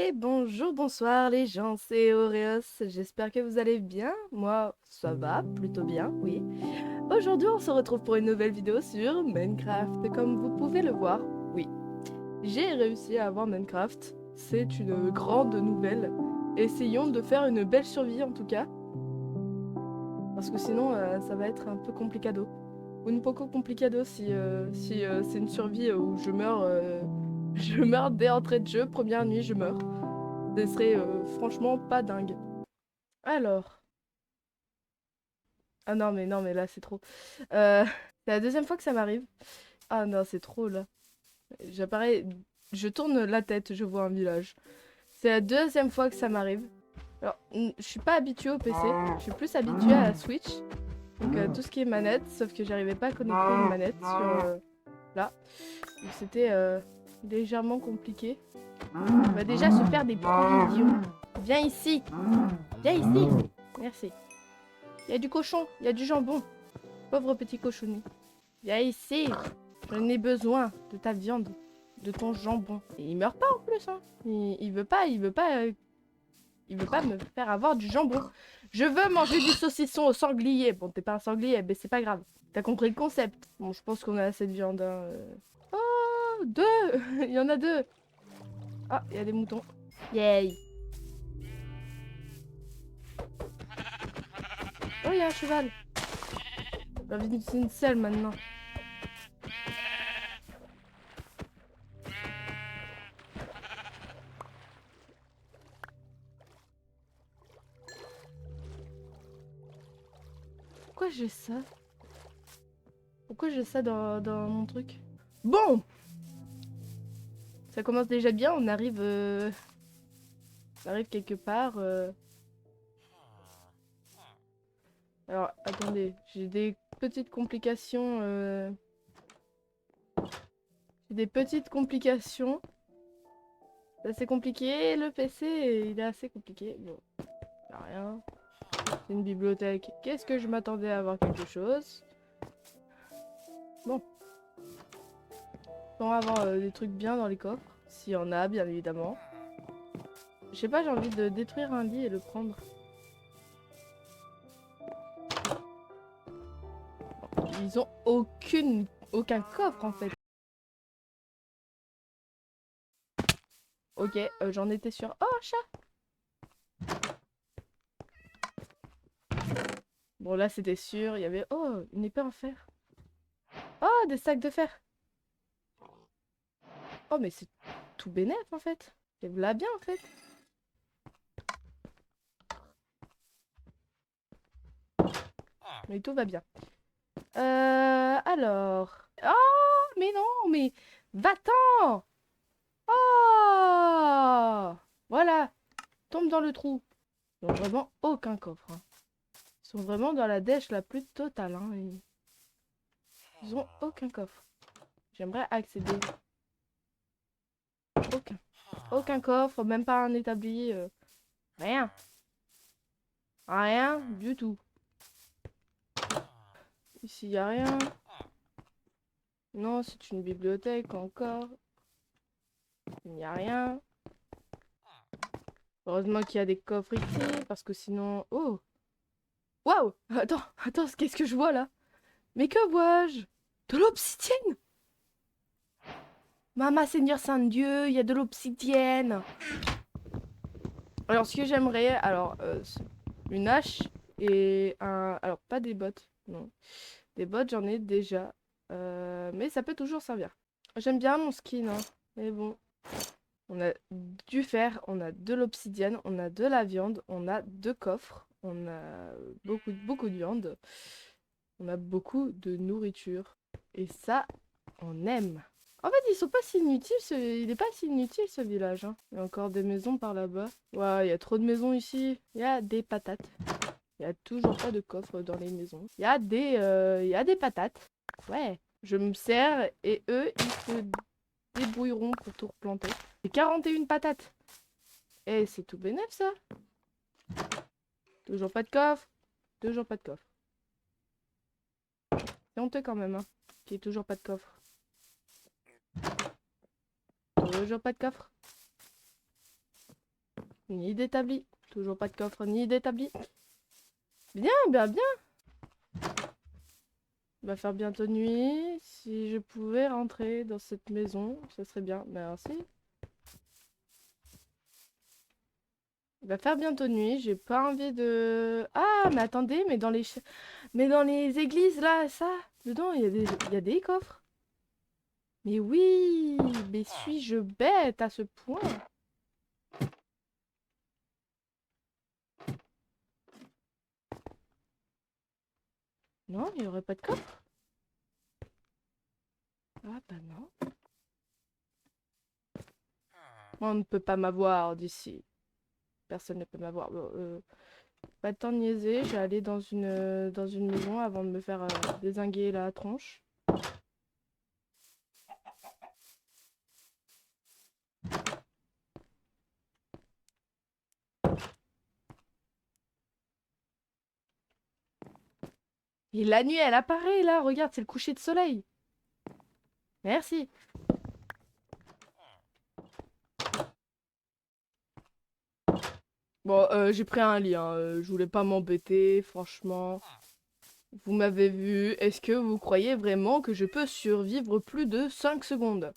Et bonjour, bonsoir les gens, c'est Oreos, j'espère que vous allez bien. Moi, ça va, plutôt bien, oui. Aujourd'hui, on se retrouve pour une nouvelle vidéo sur Minecraft. Comme vous pouvez le voir, oui, j'ai réussi à avoir Minecraft. C'est une grande nouvelle. Essayons de faire une belle survie en tout cas. Parce que sinon, ça va être un peu complicado. Un poco complicado si c'est une survie où je meurs, je meurs dès entrée de jeu, première nuit, je meurs. Ce serait franchement pas dingue. Alors. Ah non, mais là, c'est trop. Euh, c'est la deuxième fois que ça m'arrive. Ah non, c'est trop là. J'apparais. Je tourne la tête, je vois un village. C'est la deuxième fois que ça m'arrive. Alors, je suis pas habituée au PC. Je suis plus habituée à la Switch. Donc, tout ce qui est manette. Sauf que j'arrivais pas à connecter une manette sur. Là. Donc, c'était légèrement compliqué. On va déjà se faire des provisions. Viens ici. Viens ici. Merci. Il y a du cochon, il y a du jambon. Pauvre petit cochonnet. Viens ici. J'en ai besoin de ta viande, de ton jambon. Et il meurt pas en plus, hein. Il veut pas, il veut pas me faire avoir du jambon. Je veux manger du saucisson au sanglier. Bon, t'es pas un sanglier, mais c'est pas grave. T'as compris le concept. Bon, je pense qu'on a assez de viande, hein. Oh, deux. Il y en a deux. Ah, il y a des moutons. Yay. Oh, il y a un cheval. J'ai envie d'une selle maintenant. Pourquoi j'ai ça? Pourquoi j'ai ça dans mon truc? Bon! Ça commence déjà bien, on arrive quelque part. Alors, attendez, j'ai des petites complications. J'ai des petites complications. C'est assez compliqué, le PC, il est assez compliqué. Bon, y a rien. C'est une bibliothèque. Qu'est-ce que je m'attendais à avoir quelque chose? Bon. On va avoir des trucs bien dans les coffres. S'il y en a, bien évidemment. Je sais pas, j'ai envie de détruire un lit et le prendre. Ils ont aucun coffre en fait. Ok, j'en étais sûre. Oh, chat! Bon, là, c'était sûr. Il y avait... Oh, une épée en fer. Oh, des sacs de fer. Oh, mais c'est tout bénef, en fait. C'est là bien, en fait. Mais tout va bien. Alors... Oh, mais non, mais... Va-t'en! Oh! Voilà. Tombe dans le trou. Ils ont vraiment aucun coffre, hein. Ils sont vraiment dans la dèche la plus totale, hein. Ils ont aucun coffre. J'aimerais accéder. Aucun. Aucun coffre, même pas un établi. Rien. Rien du tout. Ici, il a rien. Non, c'est une bibliothèque encore. Il n'y a rien. Heureusement qu'il y a des coffres ici, parce que sinon... Oh! Waouh! Attends, qu'est-ce que je vois là? Mais que vois-je? De l'obsidienne! Mama Seigneur Saint-Dieu, il y a de l'obsidienne! Alors, ce que j'aimerais... Alors, une hache et un... Alors, pas des bottes, non. Des bottes, j'en ai déjà. Mais ça peut toujours servir. J'aime bien mon skin, hein. Mais bon. On a du fer, on a de l'obsidienne, on a de la viande, on a deux coffres, on a beaucoup de viande, on a beaucoup de nourriture. Et ça, on aime. En fait, ils sont pas si inutiles, il est pas si inutile ce village, hein. Il y a encore des maisons par là-bas. Ouais, il y a trop de maisons ici. Il y a des patates. Il y a toujours pas de coffre dans les maisons. Il y a des patates. Ouais. Je me sers et eux, ils se débrouilleront pour tout replanter. J'ai 41 patates. Eh, c'est tout bénef ça. Toujours pas de coffre. Toujours pas de coffre. C'est honteux quand même, hein. Qu'il y ait toujours pas de coffre. Toujours pas de coffre. Ni d'établi. Toujours pas de coffre, ni d'établi. Bien, bien, bien. Il va faire bientôt nuit. Si je pouvais rentrer dans cette maison, ce serait bien. Merci. Il va faire bientôt nuit. J'ai pas envie de... Ah, mais attendez, mais dans les églises, là, ça, dedans, il y a des coffres. Mais oui, mais suis-je bête à ce point? Non, il n'y aurait pas de coffre? Ah bah non. On ne peut pas m'avoir d'ici. Personne ne peut m'avoir. Bon, pas de temps de niaiser, je vais aller dans une maison avant de me faire dézinguer la tronche. Et la nuit, elle apparaît là, regarde, c'est le coucher de soleil. Merci. Bon, j'ai pris un lit, hein. Je voulais pas m'embêter, franchement. Vous m'avez vu. Est-ce que vous croyez vraiment que je peux survivre plus de 5 secondes?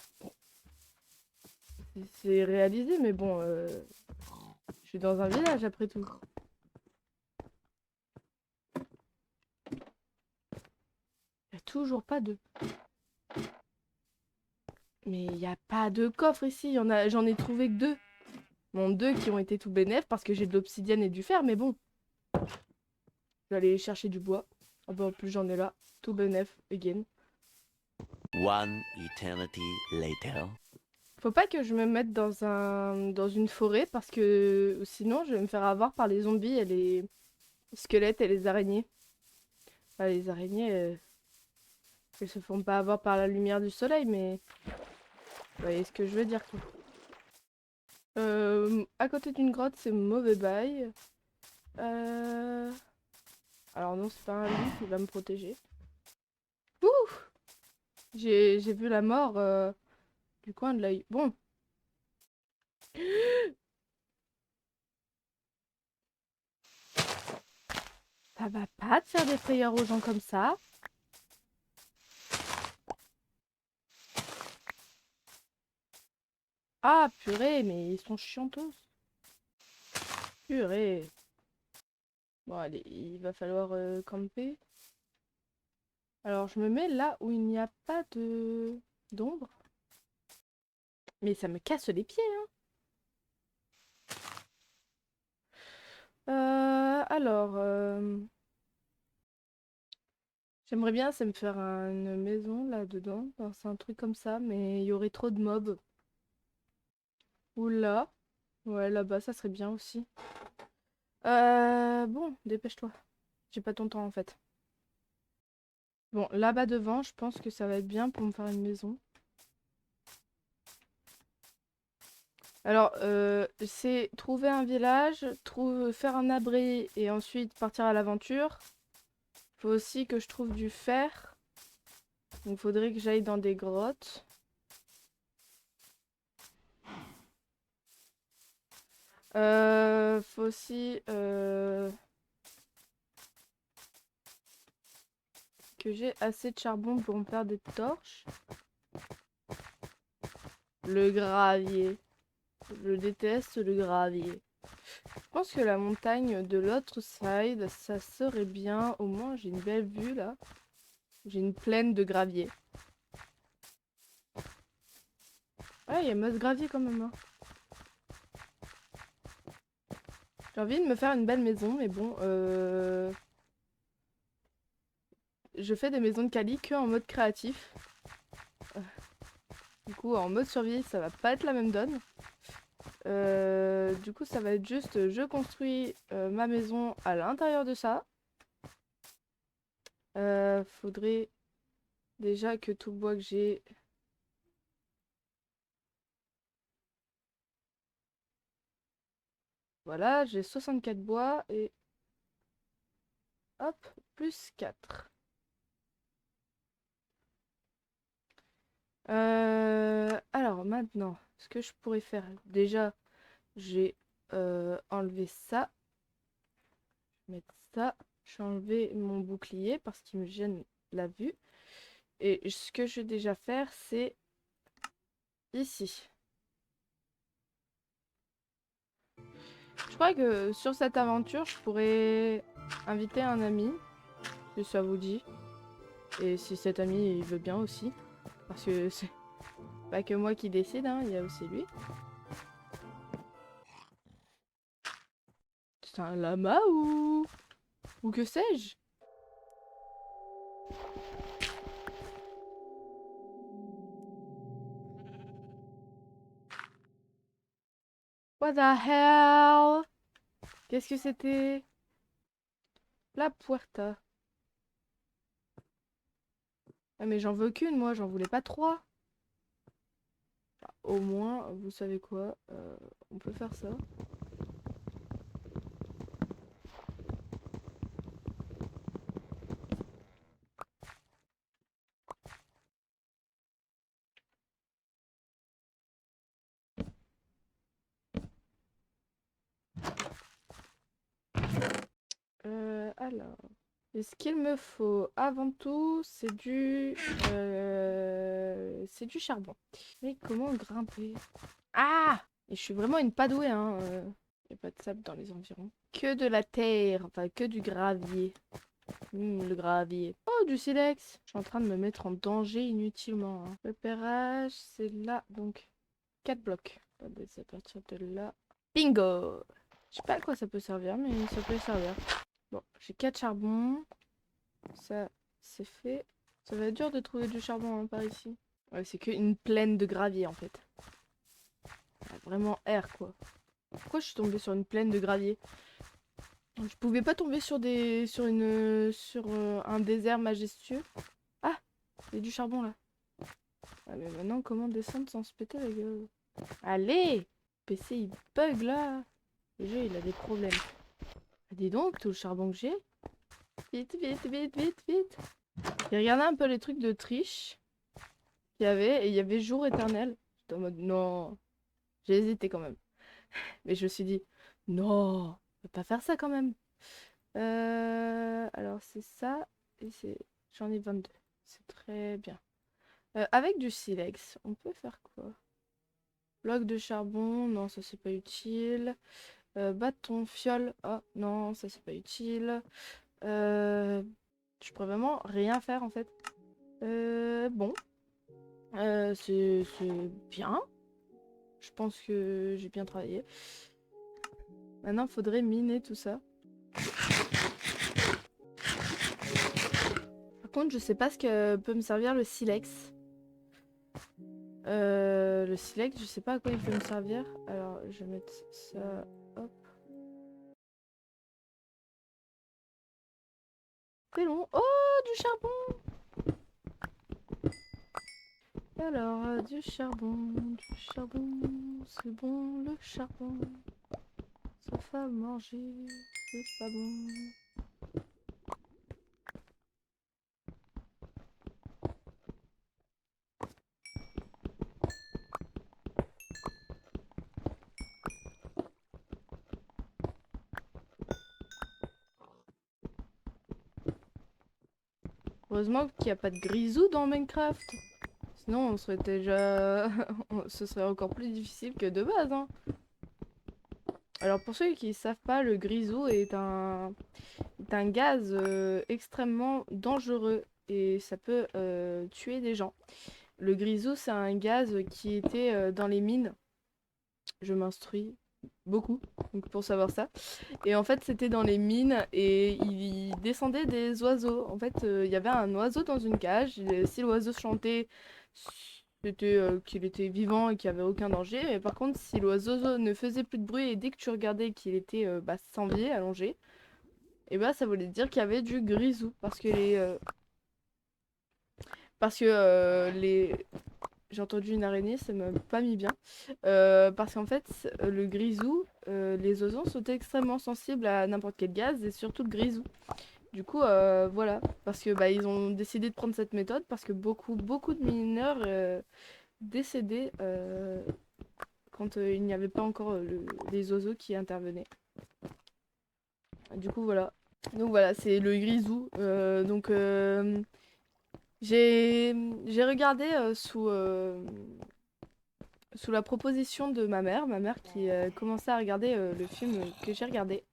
C'est réalisé, mais bon, je suis dans un village après tout. Il a toujours pas de... Mais il n'y a pas de coffre ici, j'en ai trouvé que deux. Bon, deux qui ont été tout bénef parce que j'ai de l'obsidienne et du fer, mais bon. Je vais aller chercher du bois. Ah bah, en plus, j'en ai là. Tout bénef, again. One eternity later. Faut pas que je me mette dans une forêt parce que sinon je vais me faire avoir par les zombies et les squelettes et les araignées. Enfin, les araignées, elles se font pas avoir par la lumière du soleil, mais vous voyez ce que je veux dire, quoi. À côté d'une grotte, c'est mauvais bail. Euh... Alors non, c'est pas un lit qui va me protéger. Ouh! J'ai vu la mort du coin de l'œil. Bon. Ça va pas de faire des frayeurs aux gens comme ça. Ah, purée, mais ils sont chiants tous. Purée. Bon, allez, il va falloir camper. Alors, je me mets là où il n'y a pas de d'ombre. Mais ça me casse les pieds, hein. Alors, j'aimerais bien, c'est me faire une maison là-dedans. Enfin, c'est un truc comme ça, mais il y aurait trop de mobs. Oula. Ouais, là-bas, ça serait bien aussi. Bon, dépêche-toi. J'ai pas ton temps en fait. Bon, là-bas devant, je pense que ça va être bien pour me faire une maison. Alors, c'est trouver un village, faire un abri et ensuite partir à l'aventure. Faut aussi que je trouve du fer. Donc, faudrait que j'aille dans des grottes. Faut aussi que j'ai assez de charbon pour me faire des torches. Le gravier. Je déteste le gravier. Je pense que la montagne de l'autre side, ça serait bien. Au moins, j'ai une belle vue là. J'ai une plaine de gravier. Ouais, il y a masse gravier quand même, hein. J'ai envie de me faire une belle maison, mais bon, je fais des maisons de Cali que en mode créatif. Du coup, en mode survie, ça va pas être la même donne. Du coup, ça va être juste, je construis ma maison à l'intérieur de ça. Faudrait déjà que tout le bois que j'ai... Voilà, j'ai 64 bois et... Hop, plus 4. Alors maintenant, ce que je pourrais faire, déjà, j'ai enlever ça. Mettre ça. Je vais enlever mon bouclier parce qu'il me gêne la vue. Et ce que je vais déjà faire, c'est ici. Je crois que sur cette aventure, je pourrais inviter un ami, si ça vous dit. Et si cet ami il veut bien aussi. Parce que c'est pas que moi qui décide, hein, il y a aussi lui. C'est un lama ou que sais-je? What the hell? Qu'est-ce que c'était? La puerta. Ah mais j'en veux qu'une, moi, j'en voulais pas trois. Au moins, vous savez quoi, on peut faire ça. Alors, et ce qu'il me faut avant tout, c'est du charbon. Mais comment grimper? Ah! Et je suis vraiment une pas douée, hein. Y a pas de sable dans les environs. Que de la terre, enfin que du gravier. Le gravier. Oh, du silex! Je suis en train de me mettre en danger inutilement, hein. Repérage, c'est là, donc 4 blocs. Attendez, c'est à partir de là. Bingo! Je sais pas à quoi ça peut servir, mais ça peut servir. Bon, j'ai 4 charbons. Ça, c'est fait. Ça va être dur de trouver du charbon hein, par ici. Ouais, c'est qu'une plaine de gravier en fait. Vraiment air quoi. Pourquoi je suis tombée sur une plaine de gravier? Je pouvais pas tomber sur un désert majestueux. Ah, il y a du charbon là. Ah, mais maintenant comment descendre sans se péter la gueule? Allez, PC il bug là. Le jeu il a des problèmes. Ah, dis donc tout le charbon que j'ai. Vite, vite, vite, vite, vite. J'ai regardé un peu les trucs de triche qu'il y avait et il y avait jour éternel. J'étais en mode non. J'ai hésité quand même. Mais je me suis dit non, on peut pas faire ça quand même. Alors c'est ça et c'est j'en ai 22. C'est très bien. Avec du silex, on peut faire quoi? Bloc de charbon, non ça c'est pas utile. Bâton, fiole, oh non ça c'est pas utile. Je pourrais vraiment rien faire en fait. Bon. C'est bien. Je pense que j'ai bien travaillé. Maintenant, il faudrait miner tout ça. Par contre, je sais pas ce que peut me servir le silex. Le silex, je sais pas à quoi il peut me servir. Alors, je vais mettre ça. Hop. C'est long. Oh, du charbon! Alors, du charbon, c'est bon le charbon. Sauf à manger, c'est pas bon. Heureusement qu'il n'y a pas de grisou dans Minecraft. Sinon, on serait déjà... Ce serait encore plus difficile que de base, hein. Alors, pour ceux qui ne savent pas, le grisou est un gaz extrêmement dangereux et ça peut tuer des gens. Le grisou, c'est un gaz qui était dans les mines. Je m'instruis beaucoup donc pour savoir ça. Et en fait, c'était dans les mines et il descendait des oiseaux. En fait, il y avait un oiseau dans une cage. Si l'oiseau chantait, c'était qu'il était vivant et qu'il n'y avait aucun danger. Mais par contre, si l'oiseau ne faisait plus de bruit et dès que tu regardais qu'il était sans vie, allongé, et bah ça voulait dire qu'il y avait du grisou. Parce que les j'ai entendu une araignée, ça m'a pas mis bien. Parce qu'en fait, le grisou, les oiseaux sont extrêmement sensibles à n'importe quel gaz et surtout le grisou. Du coup, voilà. Parce que bah, ils ont décidé de prendre cette méthode parce que beaucoup de mineurs décédés quand il n'y avait pas encore les oiseaux qui intervenaient. Du coup, voilà. Donc voilà, c'est le Grisou. J'ai regardé sous la proposition de ma mère qui commençait à regarder le film que j'ai regardé.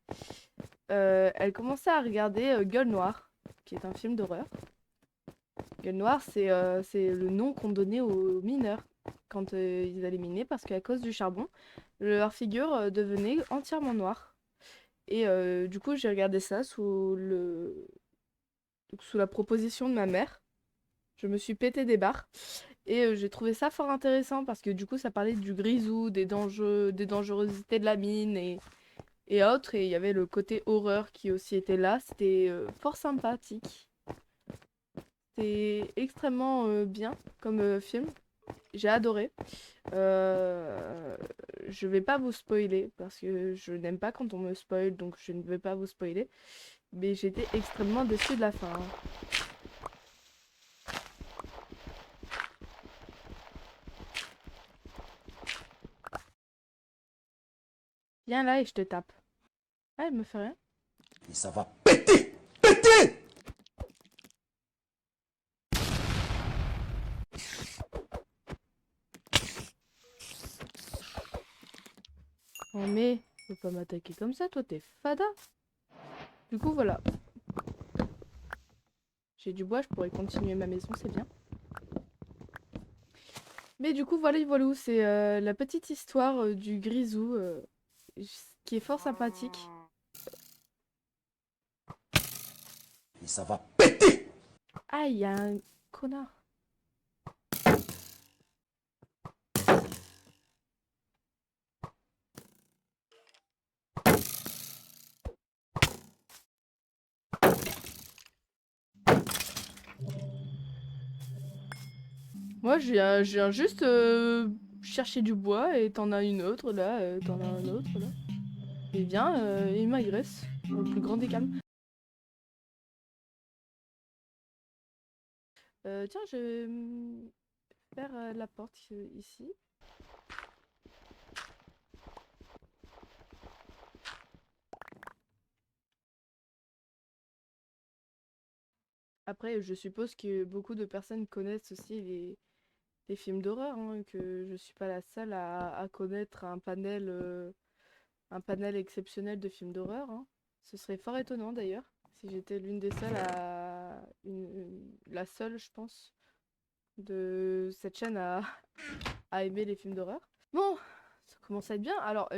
Elle commençait à regarder Gueule Noire, qui est un film d'horreur. Gueule Noire, c'est le nom qu'on donnait aux mineurs quand ils allaient miner, parce qu'à cause du charbon, leur figure devenait entièrement noire. Et du coup, j'ai regardé ça sous la proposition de ma mère. Je me suis pété des barres. Et j'ai trouvé ça fort intéressant parce que du coup, ça parlait du grisou, des dangers, des dangerosités de la mine et autres. Et il y avait le côté horreur qui aussi était là. C'était fort sympathique. C'était extrêmement bien comme film. J'ai adoré. Je vais pas vous spoiler parce que je n'aime pas quand on me spoil, donc je ne vais pas vous spoiler. Mais j'étais extrêmement déçue de la fin. Viens là et je te tape. Ah, elle me fait rien. Et ça va péter! Péter! Oh mais, faut pas m'attaquer comme ça, toi t'es fada. Du coup voilà. J'ai du bois, je pourrais continuer ma maison, c'est bien. Mais du coup voilà, c'est la petite histoire du grisou qui est fort sympathique. Et ça va péter! Ah, il y a un connard. Moi, je viens juste chercher du bois et t'en as une autre là, t'en as un autre là. Il vient, il m'agresse au plus grand des calmes. Tiens, je vais faire la porte ici. Après, je suppose que beaucoup de personnes connaissent aussi les films d'horreur, hein, que je suis pas la seule à connaître un panel exceptionnel de films d'horreur, hein. Ce serait fort étonnant d'ailleurs, si j'étais l'une des seules la seule, je pense, de cette chaîne à aimer les films d'horreur. Bon, ça commence à être bien. Alors,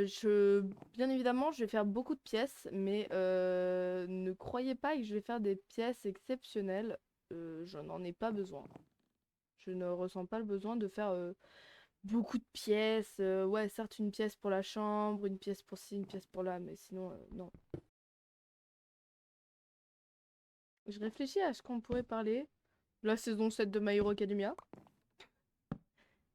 bien évidemment, je vais faire beaucoup de pièces, mais ne croyez pas que je vais faire des pièces exceptionnelles. Je n'en ai pas besoin. Je ne ressens pas le besoin de faire beaucoup de pièces. Ouais, certes, une pièce pour la chambre, une pièce pour ci, une pièce pour là, mais sinon, non. Je réfléchis à ce qu'on pourrait parler. La saison 7 de My Hero Academia.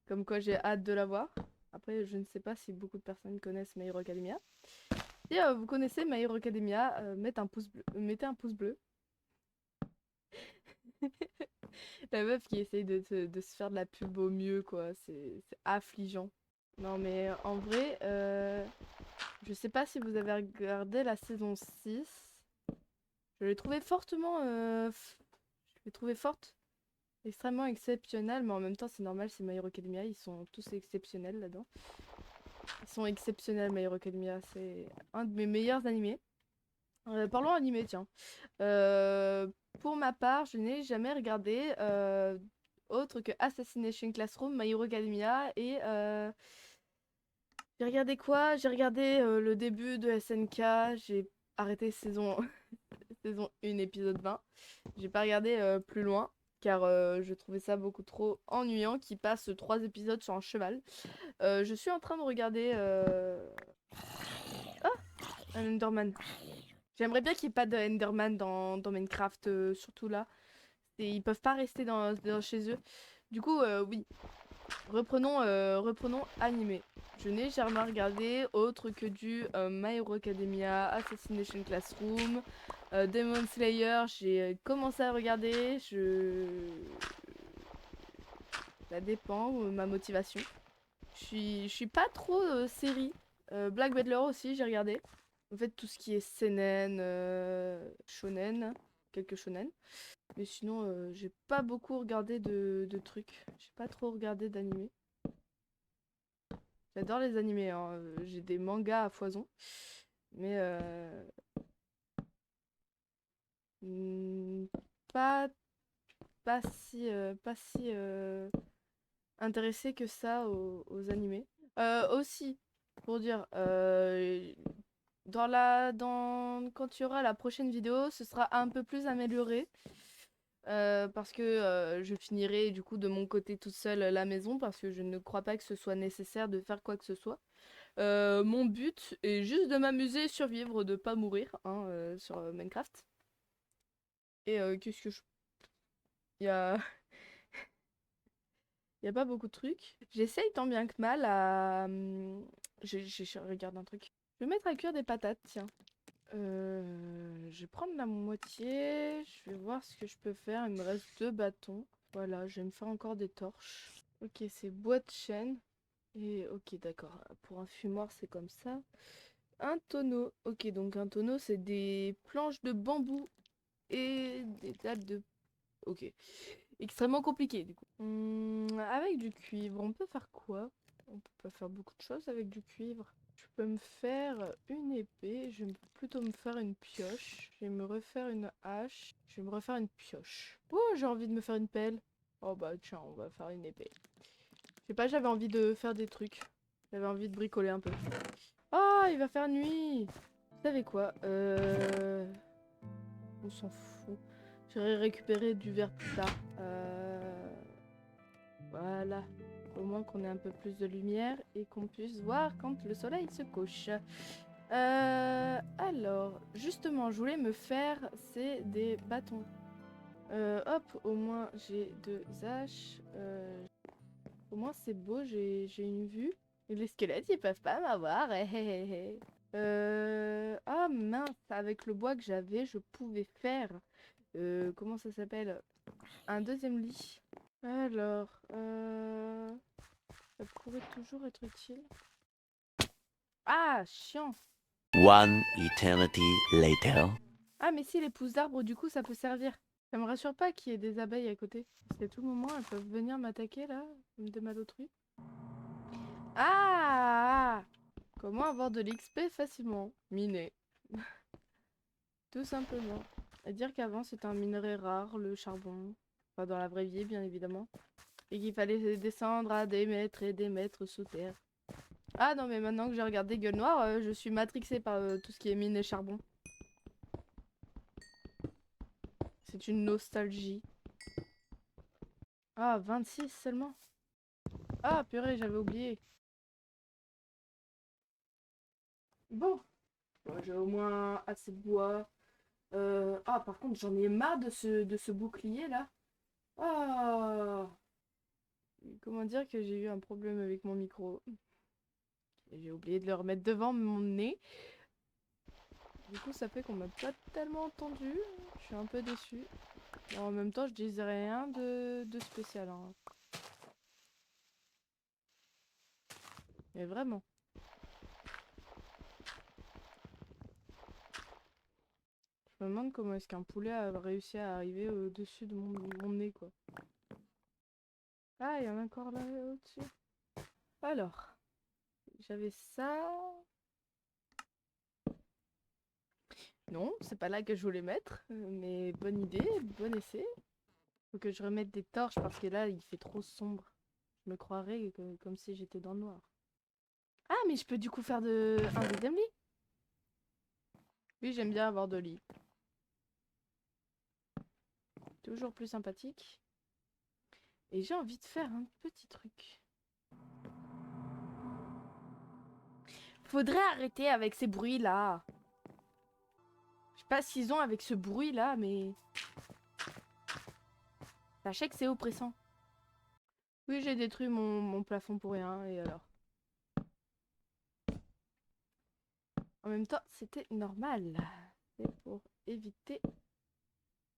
Comme quoi, j'ai hâte de la voir. Après, je ne sais pas si beaucoup de personnes connaissent My Hero Academia. Si vous connaissez My Hero Academia, mettez un pouce bleu. La meuf qui essaye de se faire de la pub au mieux, quoi. C'est affligeant. Non, mais en vrai, je sais pas si vous avez regardé la saison 6. Je l'ai trouvée fortement. Je l'ai trouvée forte. Extrêmement exceptionnelle, mais en même temps, c'est normal, c'est My Hero Academia. Ils sont tous exceptionnels là-dedans. Ils sont exceptionnels, My Hero Academia. C'est un de mes meilleurs animés. Parlons animé, tiens. Pour ma part, je n'ai jamais regardé autre que Assassination Classroom, My Hero Academia et j'ai regardé quoi? J'ai regardé le début de SNK, j'ai arrêté saison saison 1 épisode 20. J'ai pas regardé plus loin car je trouvais ça beaucoup trop ennuyant qu'il passe 3 épisodes sur un cheval. Je suis en train de regarder Ah, un Enderman. J'aimerais bien qu'il n'y ait pas de Enderman dans Minecraft, surtout là. Ils peuvent pas rester chez eux. Du coup, oui. Reprenons animé. Je n'ai jamais regardé autre que du My Hero Academia, Assassination Classroom, Demon Slayer. J'ai commencé à regarder. Ça dépend, ma motivation. Je Je suis pas trop série. Black Butler aussi, j'ai regardé. En fait, tout ce qui est seinen, shonen, quelques shonen. Mais sinon, j'ai pas beaucoup regardé de trucs. J'ai pas trop regardé d'animés. J'adore les animés, hein. J'ai des mangas à foison. Mais hmm, pas, pas si intéressée que ça aux animés. Aussi, pour dire, quand il y aura la prochaine vidéo, ce sera un peu plus amélioré. Parce que je finirai du coup de mon côté toute seule la maison parce que je ne crois pas que ce soit nécessaire de faire quoi que ce soit. Mon but est juste de m'amuser, survivre, de pas mourir hein, sur Minecraft. Et qu'est-ce que je... Il y a... Il y a pas beaucoup de trucs. J'essaye tant bien que mal à... Je regarde un truc. Je vais mettre à cuire des patates, tiens. Je vais prendre la moitié. Je vais voir ce que je peux faire. Il me reste 2 bâtons. Voilà, je vais me faire encore des torches. Ok, c'est bois de chêne. Et ok, d'accord. Pour un fumoir, c'est comme ça. Un tonneau. Ok, donc un tonneau, c'est des planches de bambou et des dalles de... Ok. Extrêmement compliqué, du coup. Avec du cuivre, on peut faire quoi? On peut pas faire beaucoup de choses avec du cuivre. Je peux me faire une épée. Je vais plutôt me faire une pioche. Je vais me refaire une hache. Je vais me refaire une pioche. Oh, j'ai envie de me faire une pelle. Oh bah tiens, on va faire une épée. Je sais pas, j'avais envie de faire des trucs. J'avais envie de bricoler un peu. Ah, il va faire nuit. Vous savez quoi? On s'en fout. J'irai récupérer du verre plus tard. Voilà. Au moins qu'on ait un peu plus de lumière et qu'on puisse voir quand le soleil se couche. Alors, justement, je voulais me faire, c'est des bâtons. Hop, au moins j'ai 2 haches. Au moins c'est beau, j'ai une vue. Et les squelettes, ils peuvent pas m'avoir. Ah mince, avec le bois que j'avais, je pouvais faire... comment ça s'appelle? Un deuxième lit. Alors, ça pourrait toujours être utile. Ah, chiant. One eternity later. Ah, mais si, les pousses d'arbres, du coup, ça peut servir. Ça me rassure pas qu'il y ait des abeilles à côté. Parce qu'à tout moment, elles peuvent venir m'attaquer, là, me démalotruer. Ah! Comment avoir de l'XP facilement? Miner. Tout simplement. À dire qu'avant, c'était un minerai rare, le charbon. Enfin, dans la vraie vie, bien évidemment. Et qu'il fallait descendre à des mètres et des mètres sous terre. Ah non, mais maintenant que j'ai regardé Gueule Noire, je suis matrixée par tout ce qui est mine et charbon. C'est une nostalgie. Ah, 26 seulement. Ah, purée, j'avais oublié. Bon, j'ai au moins assez de bois. Ah, par contre, j'en ai marre de ce bouclier là. Ah, comment dire que j'ai eu un problème avec mon micro. Et j'ai oublié de le remettre devant mon nez. Du coup, ça fait qu'on m'a pas tellement entendu. Je suis un peu déçue. Mais en même temps, je disais rien de spécial, hein. Mais vraiment. Je me demande comment est-ce qu'un poulet a réussi à arriver au-dessus de mon nez, quoi. Ah, il y en a encore là au-dessus. Alors, j'avais ça. Non, c'est pas là que je voulais mettre. Mais bonne idée, bon essai. Faut que je remette des torches parce que là, il fait trop sombre. Je me croirais comme si j'étais dans le noir. Ah, mais je peux du coup faire un deuxième lit. Oui, j'aime bien avoir 2 lits. Toujours plus sympathique. Et j'ai envie de faire un petit truc. Faudrait arrêter avec ces bruits-là. Je sais pas s'ils ont avec ce bruit-là, mais... Sachez que c'est oppressant. Oui, j'ai détruit mon plafond pour rien, et alors? En même temps, c'était normal. C'est pour éviter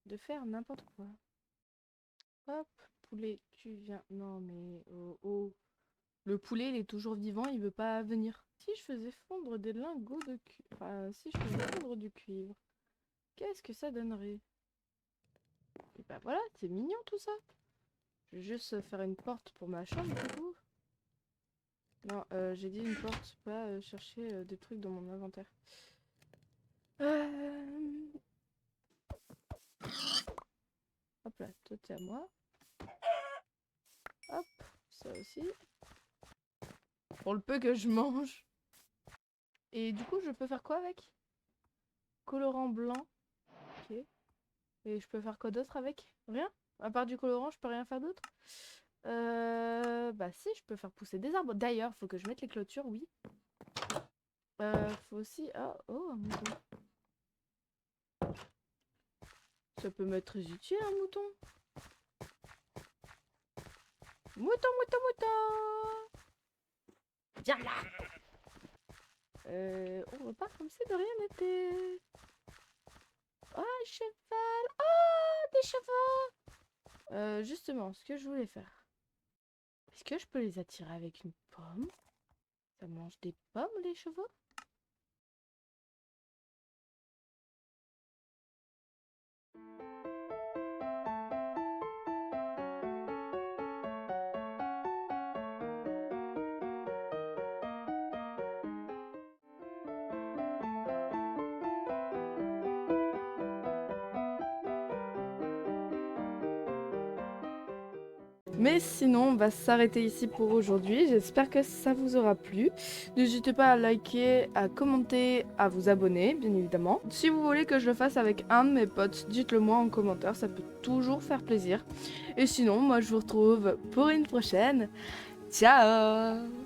de faire n'importe quoi. Hop, poulet, tu viens... Non, mais... Oh, oh. Le poulet, il est toujours vivant, il veut pas venir. Si je faisais fondre des lingots de cuivre... Enfin, si je faisais fondre du cuivre, qu'est-ce que ça donnerait? Et bah voilà, c'est mignon tout ça. Je vais juste faire une porte pour ma chambre, du coup. Non, j'ai dit une porte, pas chercher des trucs dans mon inventaire. Hop là, toi t'es à moi. Hop, ça aussi. Pour le peu que je mange. Et du coup, je peux faire quoi avec? Colorant blanc. Ok. Et je peux faire quoi d'autre avec? Rien? À part du colorant, je peux rien faire d'autre? Bah si, je peux faire pousser des arbres. D'ailleurs, faut que je mette les clôtures, oui. Faut aussi... Ah, oh, un mouton. Ça peut m'être très utile, un mouton. Mouton, mouton, mouton! Viens là! On repart comme si de rien n'était. Oh, un cheval! Oh, des chevaux! Justement, ce que je voulais faire. Est-ce que je peux les attirer avec une pomme? Ça mange des pommes, les chevaux? Mais sinon, on va s'arrêter ici pour aujourd'hui. J'espère que ça vous aura plu. N'hésitez pas à liker, à commenter, à vous abonner, bien évidemment. Si vous voulez que je le fasse avec un de mes potes, dites-le moi en commentaire, ça peut toujours faire plaisir. Et sinon, moi je vous retrouve pour une prochaine. Ciao!